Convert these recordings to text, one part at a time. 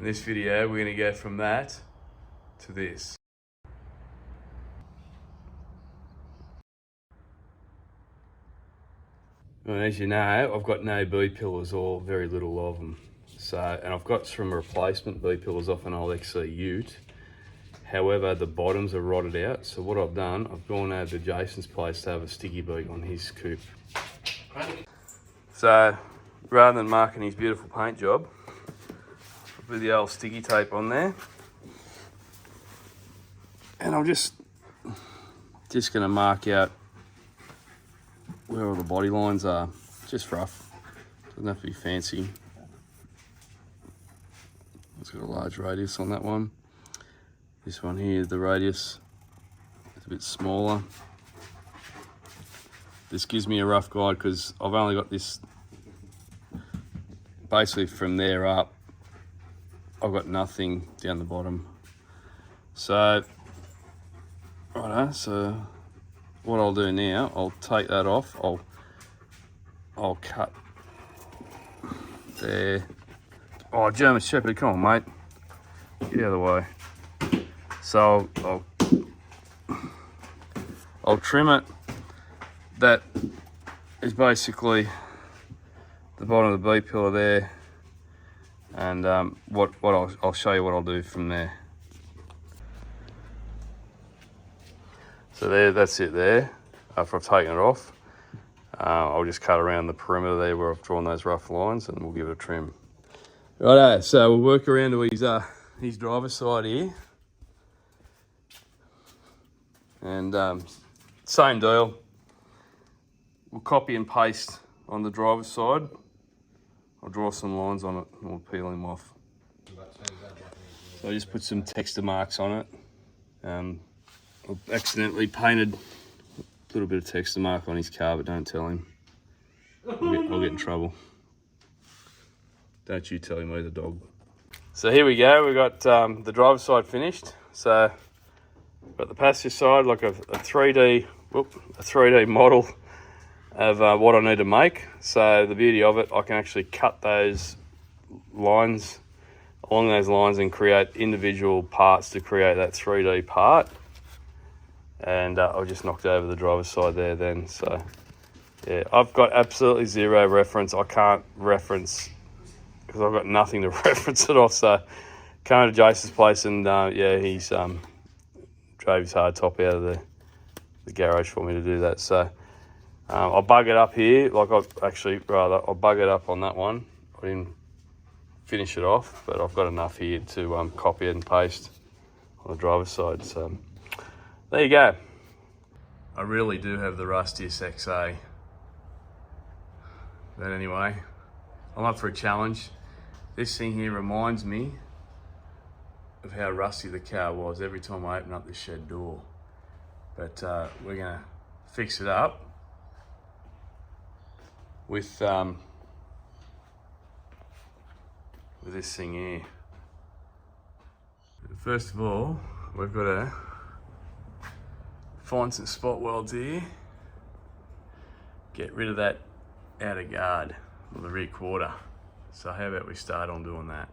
In this video, we're gonna go from that to this. And as you know, I've got no B-pillars or very little of them. So, and I've got some replacement B-pillars off an old XC ute. However, the bottoms are rotted out. So what I've done, I've gone over to Jason's place to have a sticky beak on his coupe. So rather than marking his beautiful paint job, I'll put the old sticky tape on there. And I'm just gonna mark out where all the body lines are, just rough, doesn't have to be fancy. It's got a large radius on that one. This one here, the radius is a bit smaller. This gives me a rough guide because I've only got this, basically from there up, I've got nothing down the bottom. So, righto, so what I'll do now, I'll take that off. I'll cut there. Oh, German Shepherd, come on, mate. Get out of the way. So I'll trim it. That is basically the bottom of the B-pillar there. And I'll show you what I'll do from there. So that's it there. After I've taken it off, I'll just cut around the perimeter there where I've drawn those rough lines, and we'll give it a trim. Righto, so we'll work around to his driver's side here. And same deal. We'll copy and paste on the driver's side. I'll draw some lines on it and we'll peel him off. So I just put some texture marks on it. I accidentally painted a little bit of texture mark on his car, but don't tell him. I'll get in trouble. Don't you tell him either, dog. So here we go, we've got the driver's side finished. So got the passenger side, like a 3D model of what I need to make. So the beauty of it, I can actually cut those lines along those lines and create individual parts to create that 3D part. And I just knocked over the driver's side there then. So yeah, I've got absolutely zero reference. I can't reference because I've got nothing to reference it off. So came to Jason's place and yeah, he's drove his hard top out of the garage for me to do that. So I'll bug it up here. I'll bug it up on that one. I didn't finish it off, but I've got enough here to copy it and paste on the driver's side. So there you go. I really do have the rustiest XA. But anyway, I'm up for a challenge. This thing here reminds me of how rusty the car was every time I open up the shed door. But we're gonna fix it up with this thing here. First of all, we've got to find some spot welds here. Get rid of that outer guard or the rear quarter. So how about we start on doing that?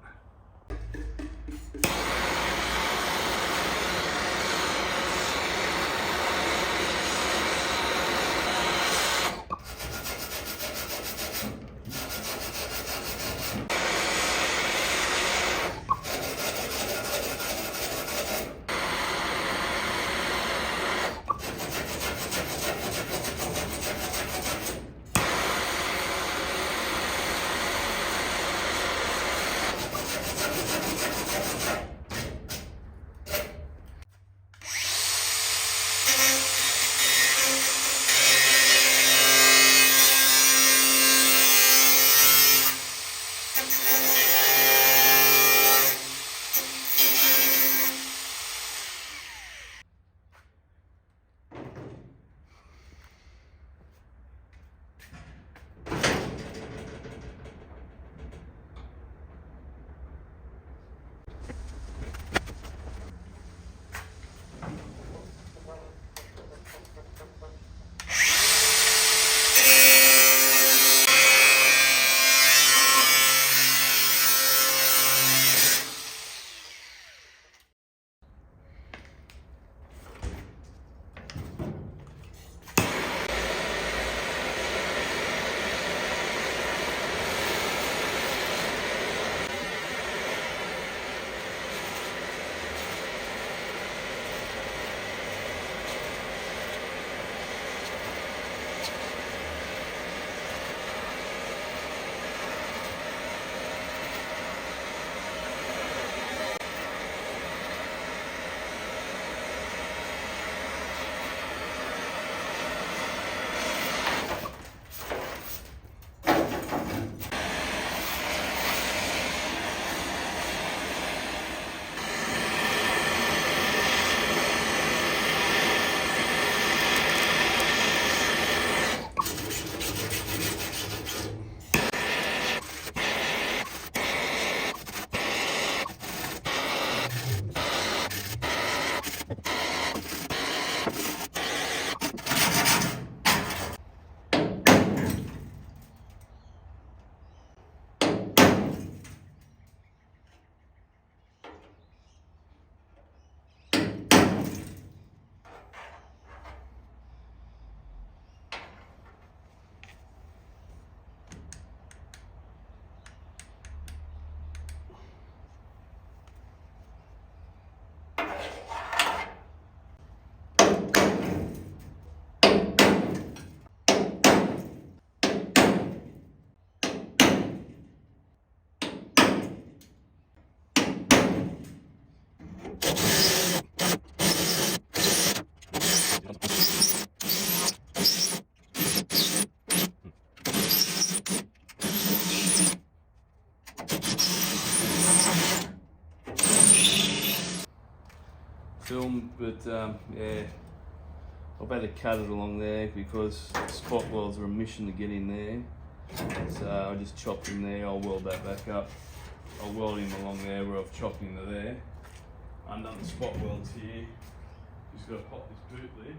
film, but yeah, I've had to cut it along there because the spot welds are a mission to get in there. So I just chopped him there. I'll weld that back up. I'll weld him along there where I've chopped him to there. Undone the spot welds here. Just got to pop this boot lid.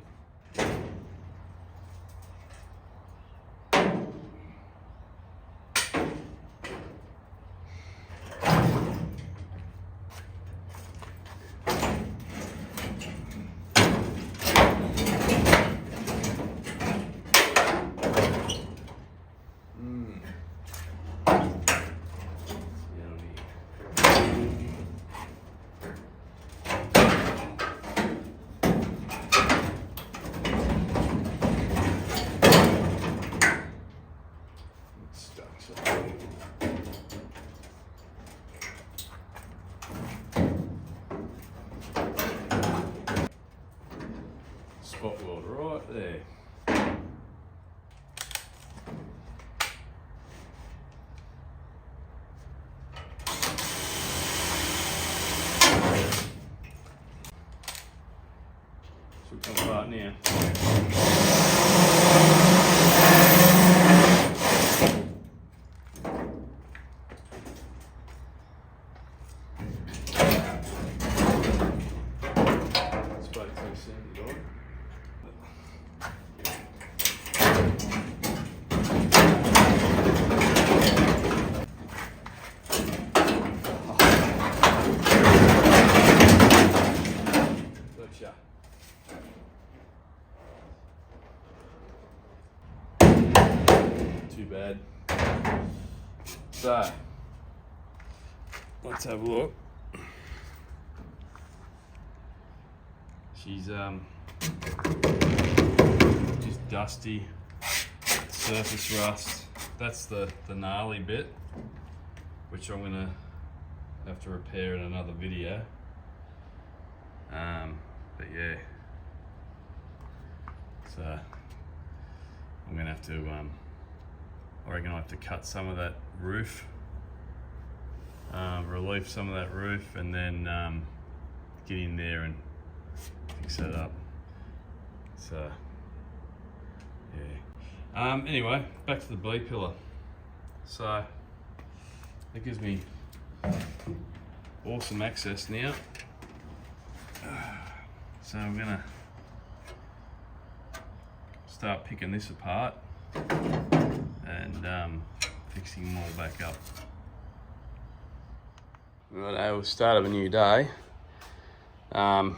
Spot weld right there. Should come apart now. Too bad. So, let's have a look. She's just dusty, surface rust. That's the gnarly bit, which I'm gonna have to repair in another video. But yeah, so I'm gonna have to I reckon I have to cut some of that roof, relieve some of that roof, and then get in there and fix that up. So yeah. Anyway, back to the B pillar. So that gives me awesome access now. So I'm gonna start picking this apart and fixing them all back up. Righto, we'll start of a new day. Yeah,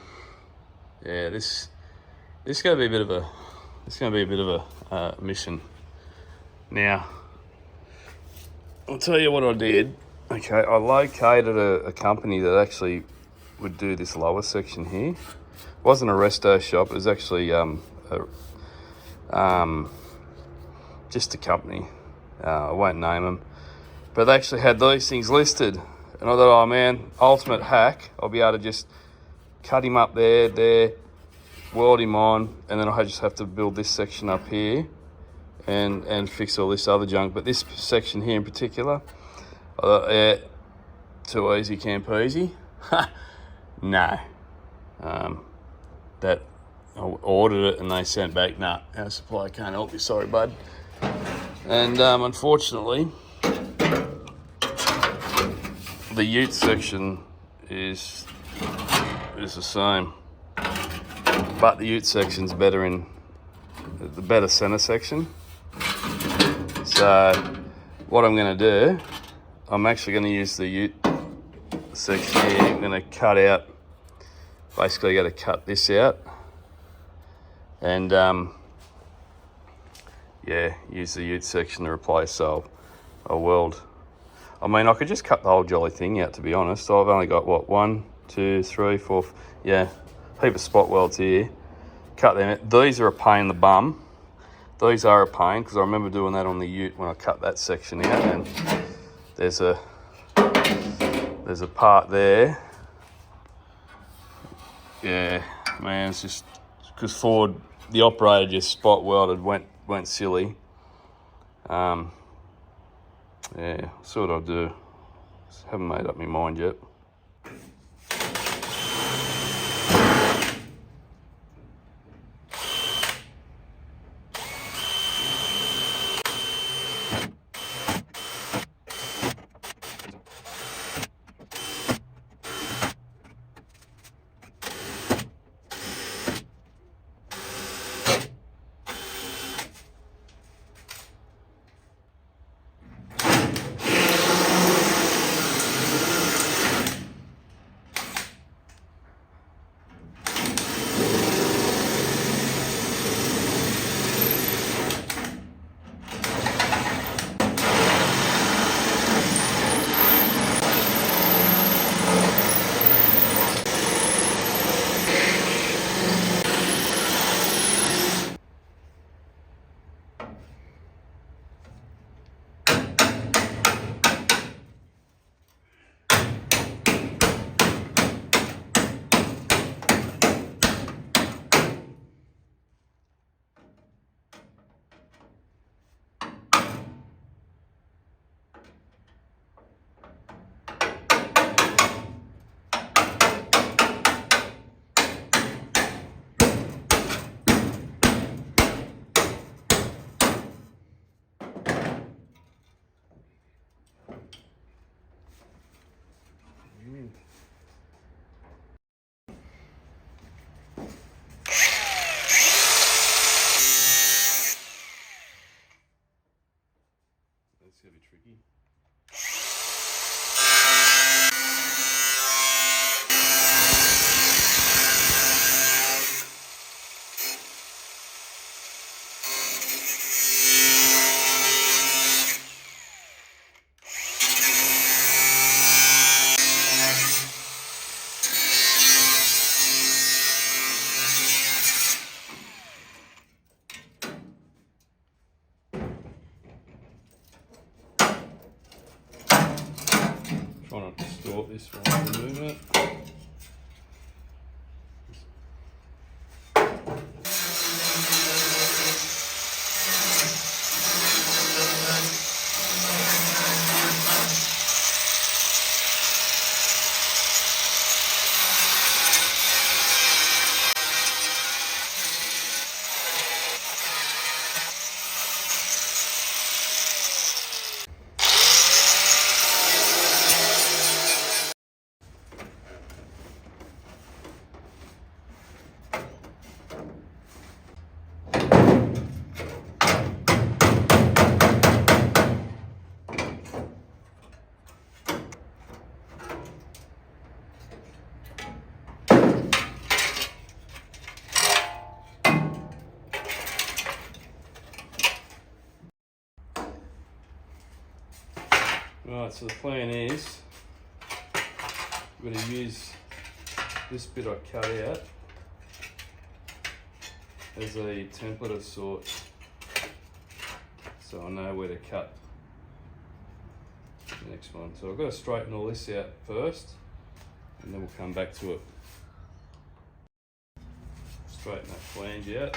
this is going to be a bit of a mission. Now, I'll tell you what I did. Okay, I located a company that actually would do this lower section here. It wasn't a resto shop. It was actually just a company. I won't name them, but they actually had these things listed. And I thought, oh man, ultimate hack. I'll be able to just cut him up there, weld him on, and then I just have to build this section up here and fix all this other junk. But this section here in particular, I thought, yeah, too easy, camp easy. No. That I ordered it and they sent back, nah, our supplier can't help you, sorry bud. And unfortunately, the ute section is the same, but the ute section's better in the better center section. So what I'm going to do, I'm actually going to use the ute section here. I'm going to cut out, basically got to cut this out and yeah, use the ute section to replace. So I'll weld. I mean, I could just cut the whole jolly thing out, to be honest. I've only got, what, 1, 2, 3, 4, yeah, heap of spot welds here. Cut them out. These are a pain in the bum. These are a pain, because I remember doing that on the ute when I cut that section out, and there's a part there. Yeah, man, it's just, because Ford, the operator just spot welded, went silly. Yeah, see what I'll do. Just haven't made up my mind yet. this one, remove it. Right, so the plan is I'm going to use this bit I cut out as a template of sorts, so I know where to cut the next one. So I've got to straighten all this out first, and then we'll come back to it. Straighten that flange out.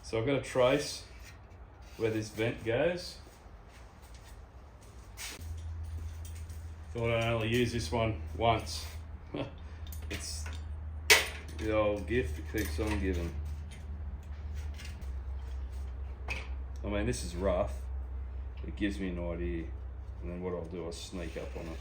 So I've got to trace where this vent goes. Thought I'd only use this one once. It's the old gift that keeps on giving. I mean, this is rough. It gives me an idea, and then what I'll do, I'll sneak up on it.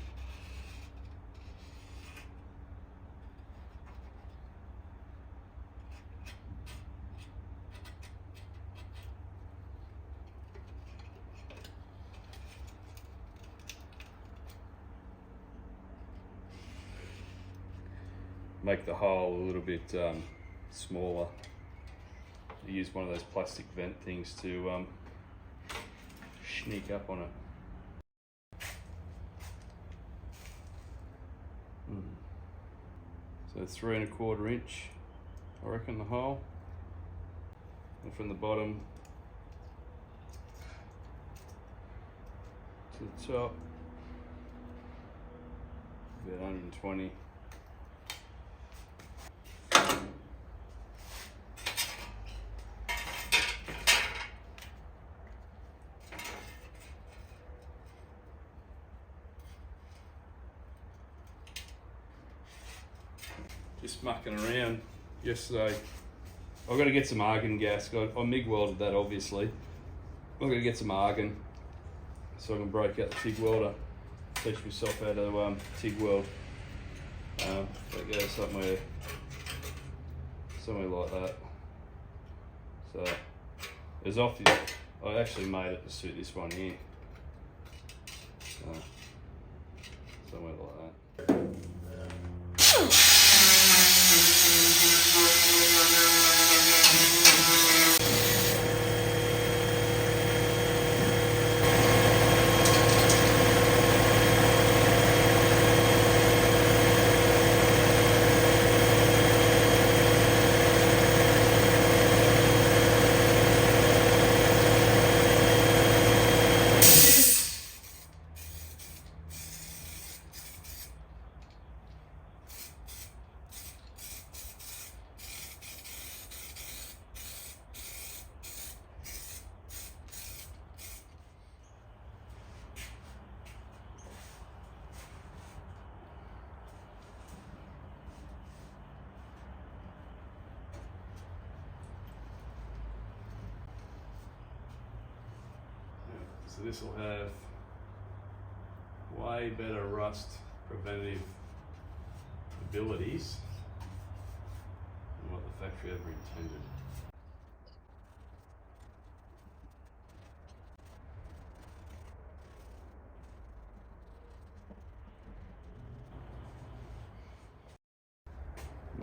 Make the hole a little bit smaller. I use one of those plastic vent things to sneak up on it. So 3 1/4 inch, I reckon, the hole, and from the bottom to the top, about 120. Just mucking around yesterday. I've got to get some argon gas. I MIG welded that, obviously. I've got to get some argon so I can break out the TIG welder. Teach myself how to TIG weld. That goes somewhere like that. So it's off. I actually made it to suit this one here. Somewhere like that. So this will have way better rust preventative abilities than what the factory ever intended.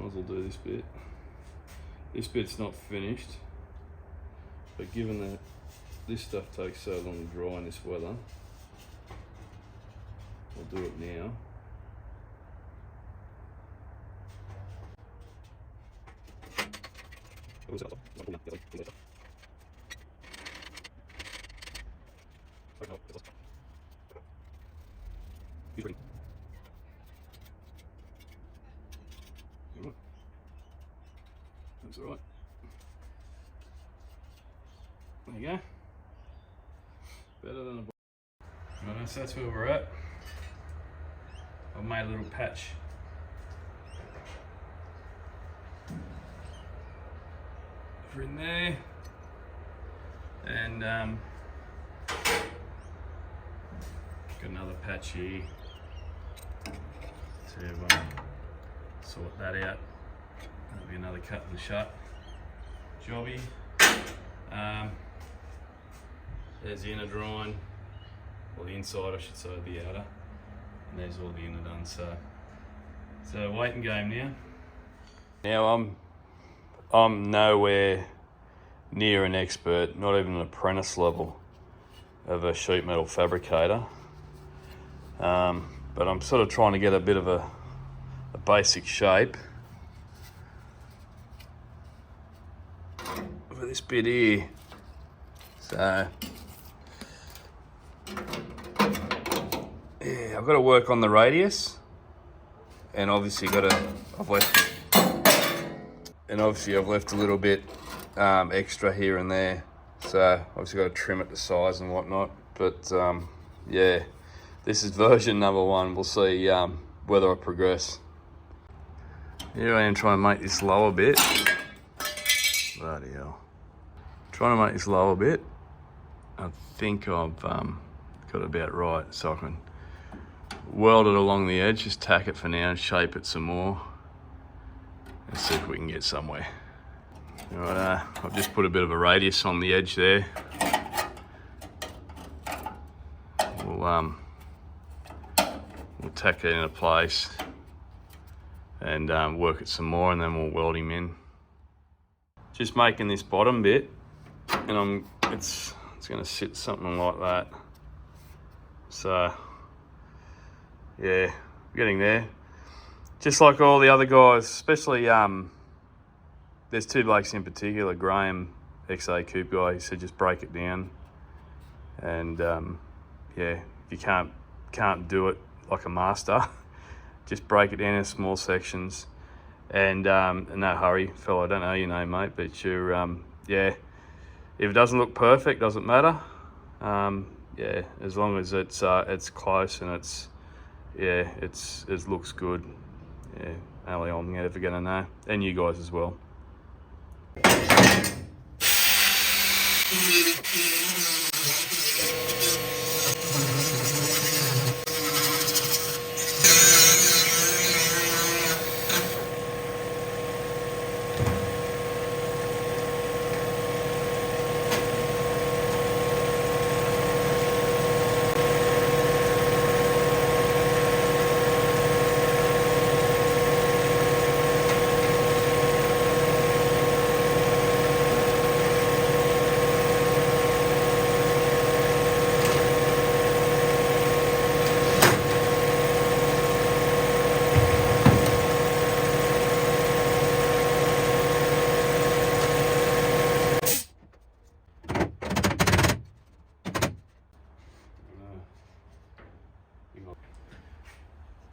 Might as well do this bit. This bit's not finished, but given that this stuff takes so long to dry in this weather, I'll do it now. That's all right. There you go. Better than a box. Right, so that's where we're at. I've made a little patch. Over in there. And got another patch here to sort that out. That'll be another cut and shut jobby. There's the inner drawing, or the inside I should say, the outer, and there's all the inner done. So waiting game now. Now I'm nowhere near an expert, not even an apprentice level of a sheet metal fabricator, but I'm sort of trying to get a bit of a basic shape for this bit here. So yeah, I've got to work on the radius, and obviously I've left a little bit extra here and there, so obviously got to trim it to size and whatnot. But yeah, this is version number 1. We'll see whether I progress. Here I am trying to make this lower bit. Bloody hell. Trying to make this lower bit. I think I've got it about right, so I can weld it along the edge, just tack it for now and shape it some more and see if we can get somewhere. Right, I've just put a bit of a radius on the edge there. We'll tack it into place and work it some more, and then we'll weld him in. Just making this bottom bit, and it's going to sit something like that. So yeah, getting there. Just like all the other guys, especially there's 2 blokes in particular, Graham, XA Coupe guy, he said just break it down. And yeah, you can't do it like a master. Just break it down in small sections, and no hurry, fella. I don't know your name, mate, but you're yeah. If it doesn't look perfect, doesn't matter. Yeah, as long as it's close and it looks good. Yeah, only I'm ever gonna know, and you guys as well.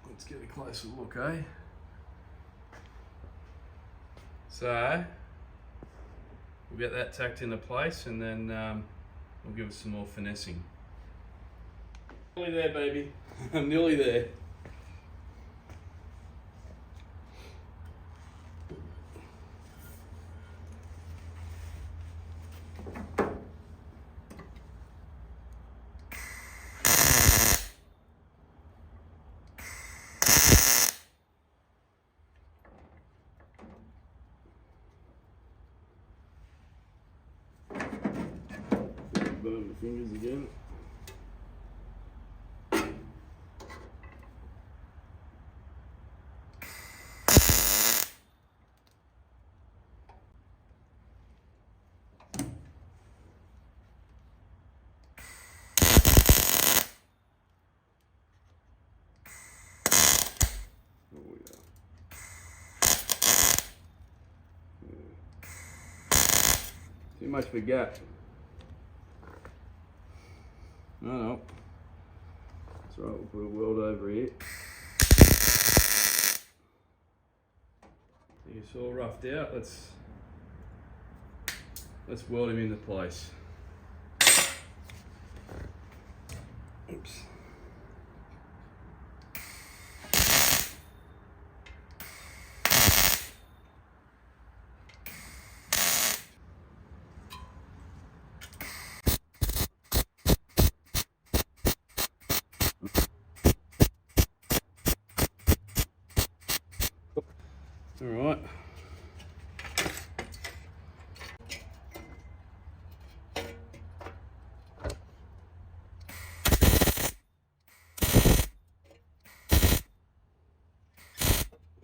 Let's get a closer look, eh? So we'll get that tacked into place, and then we'll give it some more finessing. Nearly there, baby. I'm nearly there. Burn the fingers again. Too much of a gap. No. That's right, we'll put a weld over here. It's all roughed out. Let's weld him into place. Oops. All right.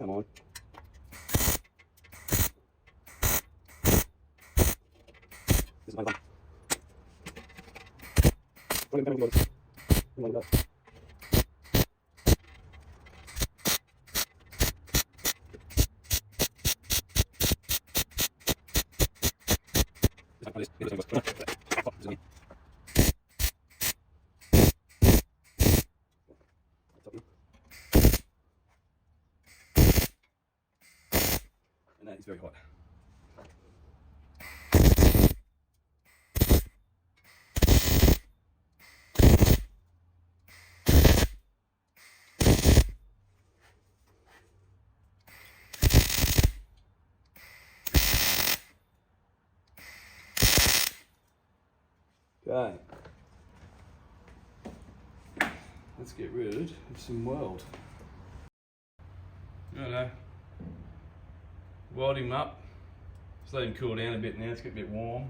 Come on. This is my one. And that is very hot. Okay, let's get rid of some weld. Righto, weld him up, just let him cool down a bit now, it's getting a bit warm.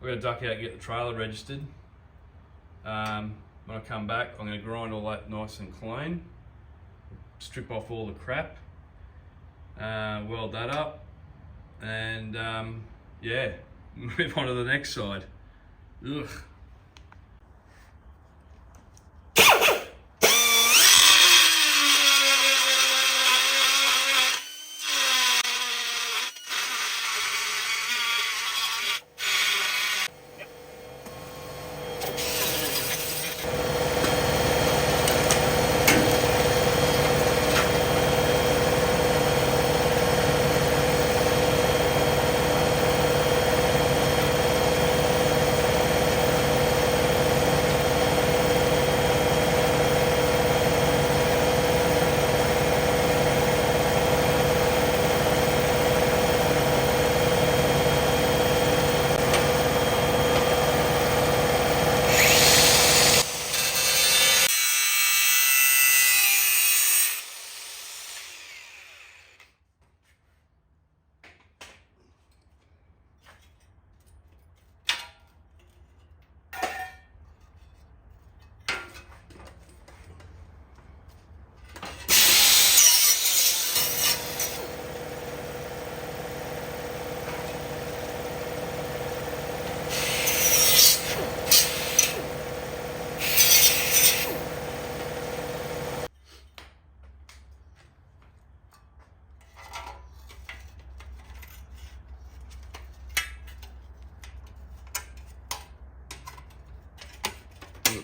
We're going to duck out and get the trailer registered. When I come back, I'm going to grind all that nice and clean, strip off all the crap, weld that up, and yeah, move on to the next side. Ugh.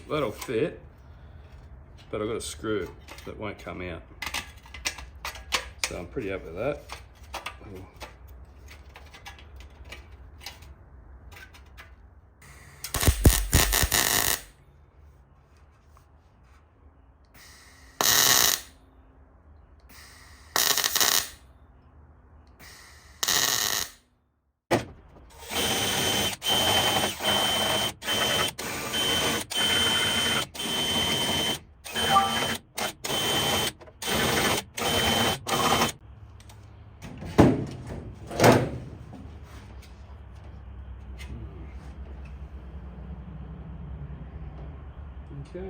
That'll fit, but I've got a screw that won't come out. So I'm pretty happy with that. Okay.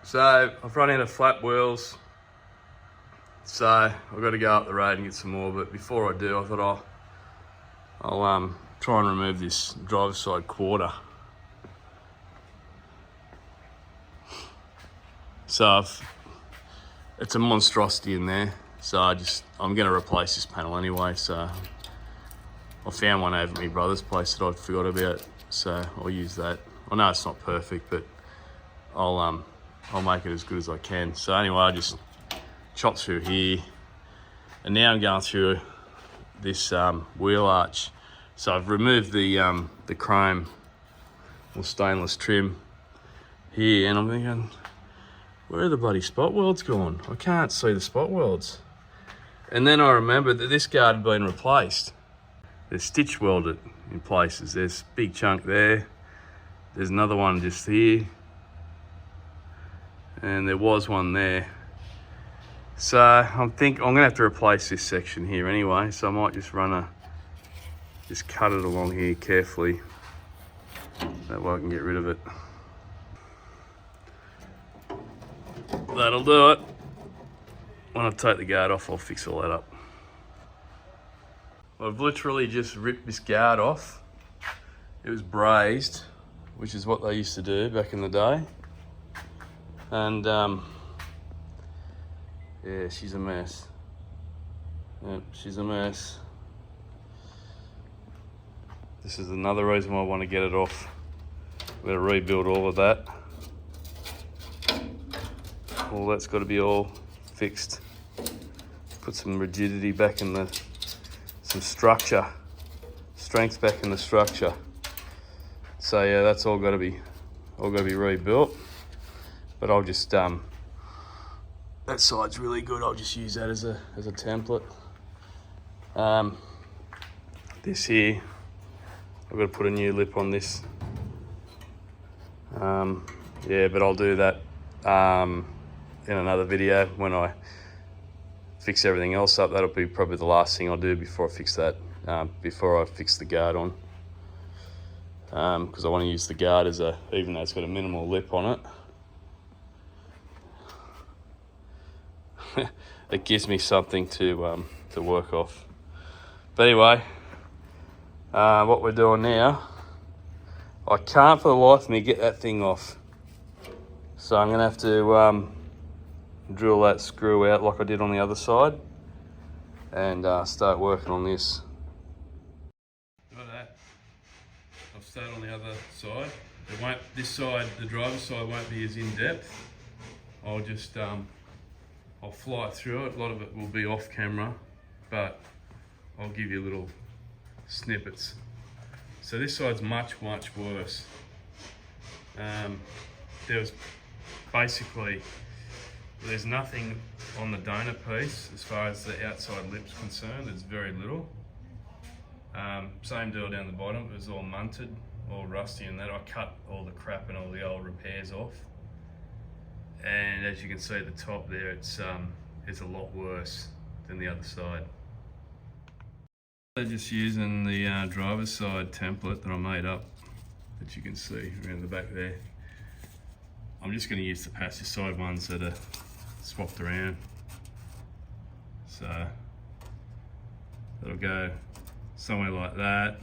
So I've run out of flat wheels, so I've got to go up the road and get some more. But before I do, I thought I'll try and remove this driver's side quarter. So it's a monstrosity in there. So I'm going to replace this panel anyway. So I found one over at my brother's place that I forgot about. So I'll use that. I know it's not perfect, but I'll make it as good as I can. So anyway, I just chopped through here, and now I'm going through this wheel arch. So I've removed the chrome or stainless trim here, and I'm thinking, where are the bloody spot welds gone? I can't see the spot welds. And then I remembered that this guard had been replaced. They're stitch welded in places. There's a big chunk there. There's another one just here. And there was one there. So I'm gonna have to replace this section here anyway. So I might just just cut it along here carefully. That way I can get rid of it. That'll do it. When I take the guard off, I'll fix all that up. I've literally just ripped this guard off. It was brazed, which is what they used to do back in the day. And yeah, she's a mess. Yep, she's a mess. This is another reason why I want to get it off. We're going to rebuild all of that. All that's got to be all fixed. Put some rigidity back in some structure, strength back in the structure. So yeah, that's all got to be rebuilt. But I'll just that side's really good. I'll just use that as a template. This here, I've got to put a new lip on this. Yeah, but I'll do that in another video when I fix everything else up. That'll be probably the last thing I'll do before I fix that, before I fix the guard on. Because I want to use the guard as even though it's got a minimal lip on it. It gives me something to work off. But anyway, what we're doing now, I can't for the life of me get that thing off. So I'm gonna have to drill that screw out like I did on the other side and start working on this. Like that. I've started on the other side. This side, the driver's side, won't be as in depth. I'll just I'll fly through it. A lot of it will be off camera, but I'll give you little snippets. So this side's much worse. There's nothing on the donor piece as far as the outside lip's concerned. There's very little. Same deal down the bottom. It was all munted, all rusty and that. I cut all the crap and all the old repairs off. And as you can see at the top there, it's a lot worse than the other side. They're just using the driver's side template that I made up, that you can see around the back there. I'm just going to use the passenger side ones that are swapped around. So that'll go somewhere like that.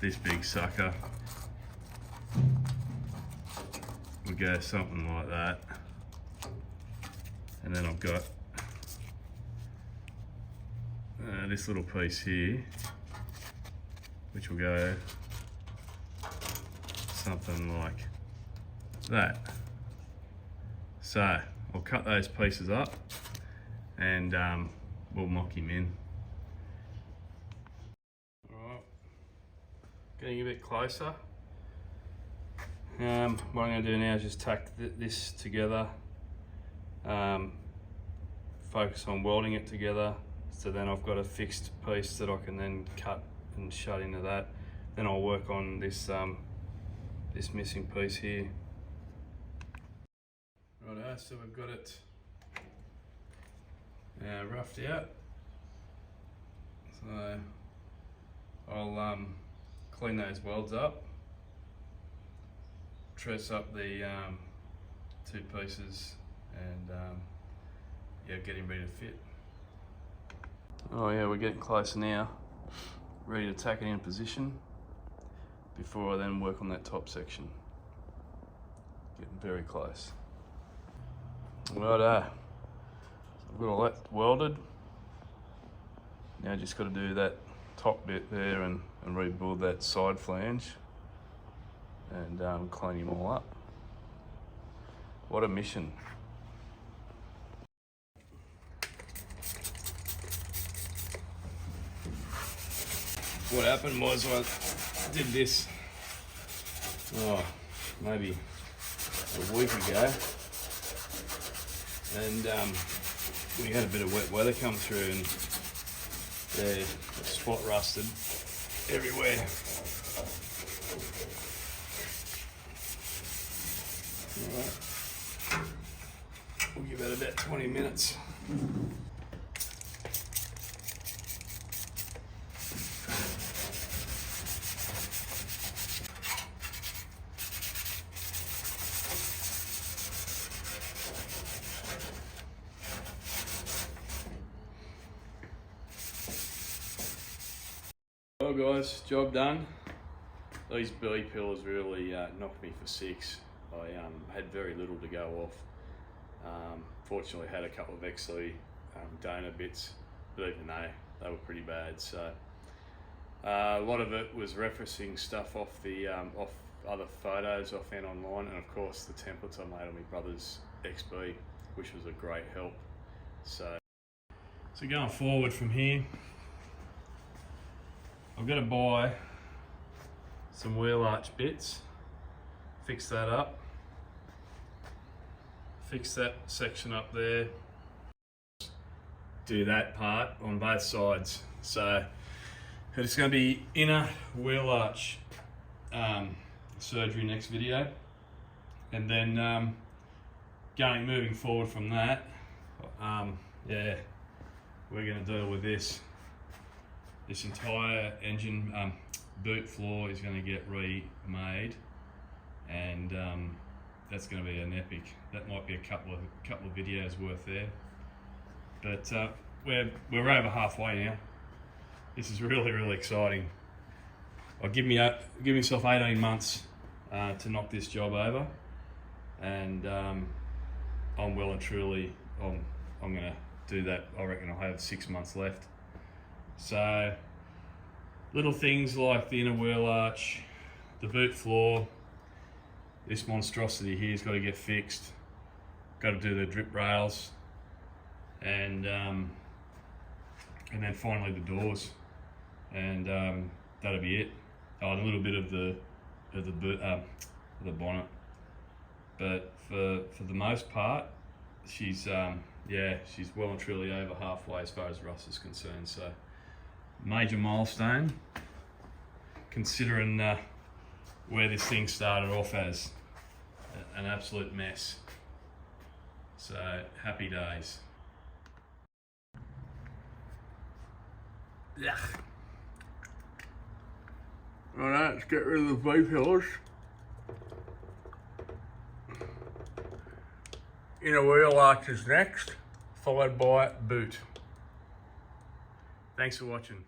This big sucker will go something like that. And then I've got this little piece here, which will go something like that. So I'll cut those pieces up and we'll mock him in. Alright, getting a bit closer. What I'm going to do now is just tack this together, focus on welding it together, so then I've got a fixed piece that I can then cut and shut into that. Then I'll work on this this missing piece here. Righto, so we've got it roughed out. So I'll clean those welds up, truss up the two pieces and yeah, getting ready to fit. Oh yeah, we're getting closer now. Ready to tack it in position before I then work on that top section. Getting very close. Righto. I've got all that welded. Now just got to do that top bit there and rebuild that side flange and clean him all up. What a mission. What happened was I did this, maybe a week ago, and we had a bit of wet weather come through and the spot rusted everywhere. Alright, we'll give that about 20 minutes. Well guys, job done. These B pillars really knocked me for 6. I had very little to go off. Fortunately had a couple of XC donor bits, but even they were pretty bad. So a lot of it was referencing stuff off the off other photos I found online, and of course the templates I made on my brother's XB, which was a great help. So going forward from here, I've got to buy some wheel arch bits, fix that up, fix that section up there, do that part on both sides. So it's going to be inner wheel arch surgery next video, and then moving forward from that, yeah, we're going to deal with this. This entire engine boot floor is going to get remade, and that's going to be an epic. That might be a couple of videos worth there. But we're over halfway now. This is really exciting. I'll give myself 18 months to knock this job over, and I'm well and truly I'm going to do that. I reckon I'll have 6 months left. So little things like the inner wheel arch, the boot floor, this monstrosity here's got to get fixed. Got to do the drip rails, and then finally the doors, and that'll be it. Oh, and a little bit of the bonnet, but for the most part, she's she's well and truly over halfway as far as Russ is concerned. So major milestone, considering where this thing started off as an absolute mess. So happy days. Yeah. Alright, let's get rid of the V pillars. Inner wheel arch is next, followed by boot. Thanks for watching.